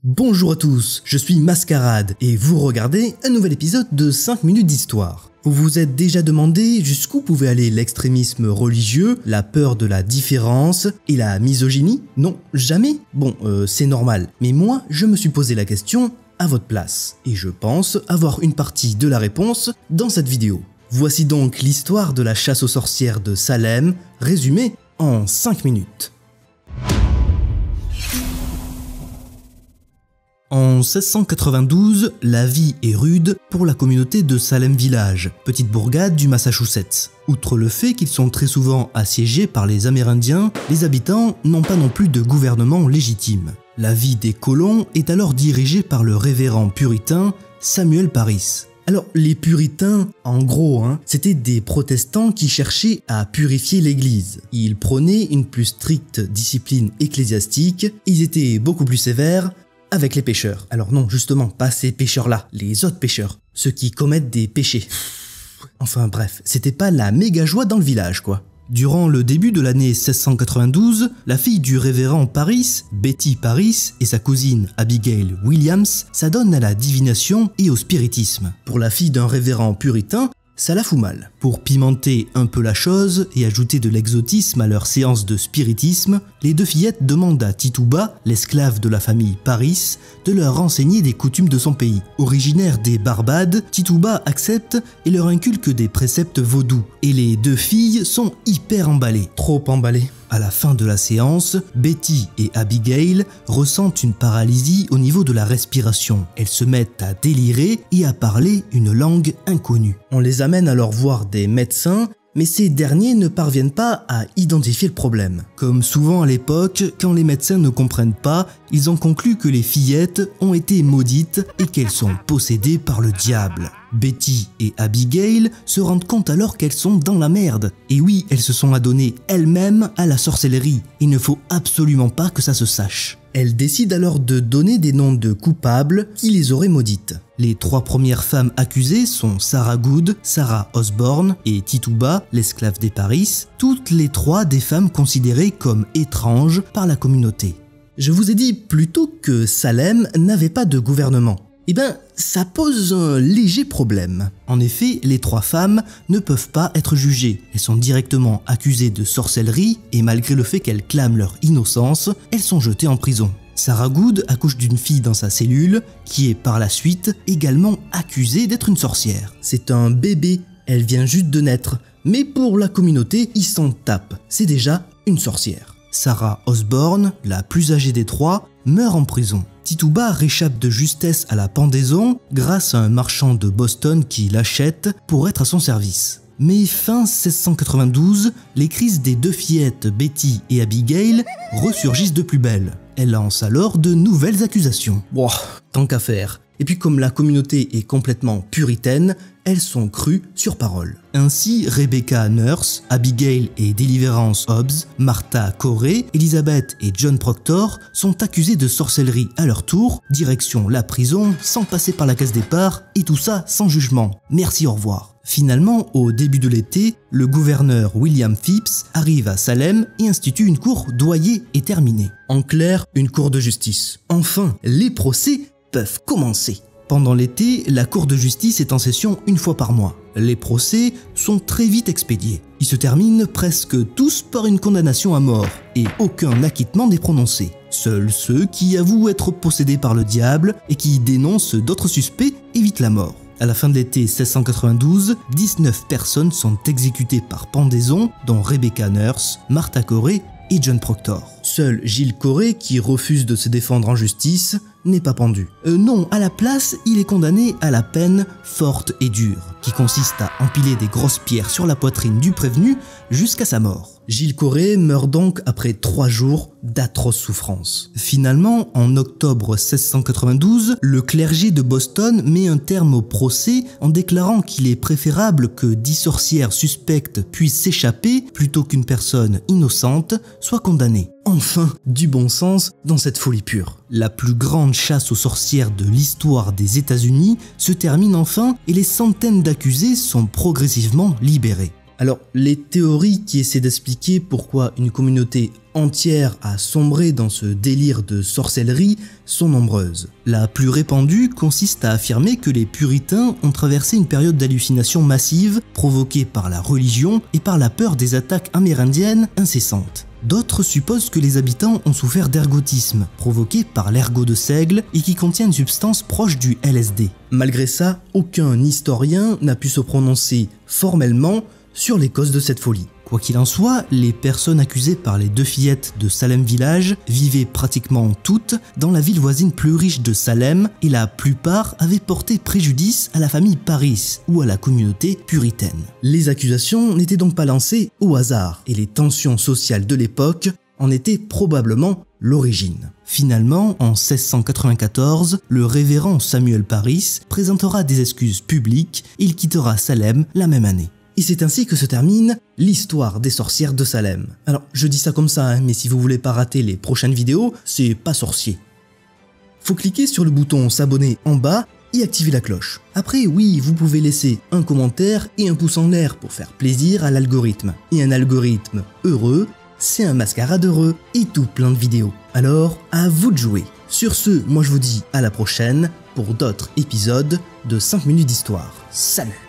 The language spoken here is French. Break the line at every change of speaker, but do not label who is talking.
Bonjour à tous, je suis Mascarade et vous regardez un nouvel épisode de 5 minutes d'histoire. Vous vous êtes déjà demandé jusqu'où pouvait aller l'extrémisme religieux, la peur de la différence et la misogynie? Non, jamais? Bon, c'est normal, mais moi je me suis posé la question à votre place et je pense avoir une partie de la réponse dans cette vidéo. Voici donc l'histoire de la chasse aux sorcières de Salem, résumée en 5 minutes. En 1692, la vie est rude pour la communauté de Salem Village, petite bourgade du Massachusetts. Outre le fait qu'ils sont très souvent assiégés par les Amérindiens, les habitants n'ont pas non plus de gouvernement légitime. La vie des colons est alors dirigée par le révérend puritain Samuel Parris. Alors les puritains, en gros, c'était des protestants qui cherchaient à purifier l'église. Ils prônaient une plus stricte discipline ecclésiastique, ils étaient beaucoup plus sévères avec les pécheurs. Alors non, justement, pas ces pécheurs-là, les autres pécheurs, ceux qui commettent des péchés. Enfin bref, c'était pas la méga joie dans le village, quoi. Durant le début de l'année 1692, la fille du révérend Parris, Betty Parris, et sa cousine Abigail Williams s'adonnent à la divination et au spiritisme. Pour la fille d'un révérend puritain, ça la fout mal. Pour pimenter un peu la chose et ajouter de l'exotisme à leur séance de spiritisme, les deux fillettes demandent à Tituba, l'esclave de la famille Parris, de leur renseigner des coutumes de son pays. Originaire des Barbades, Tituba accepte et leur inculque des préceptes vaudous. Et les deux filles sont hyper emballées. Trop emballées. À la fin de la séance, Betty et Abigail ressentent une paralysie au niveau de la respiration. Elles se mettent à délirer et à parler une langue inconnue. On les amène alors voir des médecins, mais ces derniers ne parviennent pas à identifier le problème. Comme souvent à l'époque, quand les médecins ne comprennent pas, ils ont conclu que les fillettes ont été maudites et qu'elles sont possédées par le diable. Betty et Abigail se rendent compte alors qu'elles sont dans la merde. Et oui, elles se sont adonnées elles-mêmes à la sorcellerie. Il ne faut absolument pas que ça se sache. Elles décident alors de donner des noms de coupables qui les auraient maudites. Les trois premières femmes accusées sont Sarah Good, Sarah Osborne et Tituba, l'esclave des Parris, toutes les trois des femmes considérées comme étranges par la communauté. Je vous ai dit plus tôt que Salem n'avait pas de gouvernement. Eh ben, ça pose un léger problème. En effet, les trois femmes ne peuvent pas être jugées. Elles sont directement accusées de sorcellerie et malgré le fait qu'elles clament leur innocence, elles sont jetées en prison. Sarah Good accouche d'une fille dans sa cellule qui est par la suite également accusée d'être une sorcière. C'est un bébé, elle vient juste de naître, mais pour la communauté, ils s'en tapent. C'est déjà une sorcière. Sarah Osborne, la plus âgée des trois, meurt en prison. Tituba réchappe de justesse à la pendaison grâce à un marchand de Boston qui l'achète pour être à son service. Mais fin 1692, les crises des deux fillettes Betty et Abigail ressurgissent de plus belle. Elles lancent alors de nouvelles accusations. Bon, tant qu'à faire. Et puis comme la communauté est complètement puritaine, elles sont crues sur parole. Ainsi, Rebecca Nurse, Abigail et Deliverance Hobbs, Martha Corey, Elizabeth et John Proctor sont accusés de sorcellerie à leur tour, direction la prison, sans passer par la case départ, et tout ça sans jugement. Merci, au revoir. Finalement, au début de l'été, le gouverneur William Phips arrive à Salem et institue une cour doyée et terminée. En clair, une cour de justice. Enfin, les procès peuvent commencer. Pendant l'été, la cour de justice est en session une fois par mois. Les procès sont très vite expédiés. Ils se terminent presque tous par une condamnation à mort et aucun acquittement n'est prononcé. Seuls ceux qui avouent être possédés par le diable et qui dénoncent d'autres suspects évitent la mort. À la fin de l'été 1692, 19 personnes sont exécutées par pendaison, dont Rebecca Nurse, Martha Corey et John Proctor. Seul Gilles Corey, qui refuse de se défendre en justice, n'est pas pendu. Non, à la place, il est condamné à la peine forte et dure, qui consiste à empiler des grosses pierres sur la poitrine du prévenu jusqu'à sa mort. Gilles Corey meurt donc après 3 jours d'atroces souffrances. Finalement, en octobre 1692, le clergé de Boston met un terme au procès en déclarant qu'il est préférable que 10 sorcières suspectes puissent s'échapper plutôt qu'une personne innocente soit condamnée. Enfin, du bon sens dans cette folie pure. La plus grande chasse aux sorcières de l'histoire des États-Unis se termine enfin et les centaines d'accusés sont progressivement libérés. Alors, les théories qui essaient d'expliquer pourquoi une communauté entière a sombré dans ce délire de sorcellerie sont nombreuses. La plus répandue consiste à affirmer que les puritains ont traversé une période d'hallucination massive provoquée par la religion et par la peur des attaques amérindiennes incessantes. D'autres supposent que les habitants ont souffert d'ergotisme, provoqué par l'ergot de seigle et qui contient une substance proche du LSD. Malgré ça, aucun historien n'a pu se prononcer formellement sur les causes de cette folie. Quoi qu'il en soit, les personnes accusées par les 2 fillettes de Salem Village vivaient pratiquement toutes dans la ville voisine plus riche de Salem et la plupart avaient porté préjudice à la famille Parris ou à la communauté puritaine. Les accusations n'étaient donc pas lancées au hasard et les tensions sociales de l'époque en étaient probablement l'origine. Finalement, en 1694, le révérend Samuel Parris présentera des excuses publiques et il quittera Salem la même année. Et c'est ainsi que se termine l'histoire des sorcières de Salem. Alors, je dis ça comme ça, mais si vous voulez pas rater les prochaines vidéos, c'est pas sorcier. Faut cliquer sur le bouton s'abonner en bas et activer la cloche. Après, oui, vous pouvez laisser un commentaire et un pouce en l'air pour faire plaisir à l'algorithme. Et un algorithme heureux, c'est un mascarade heureux et tout plein de vidéos. Alors, à vous de jouer. Sur ce, moi je vous dis à la prochaine pour d'autres épisodes de 5 minutes d'histoire. Salut!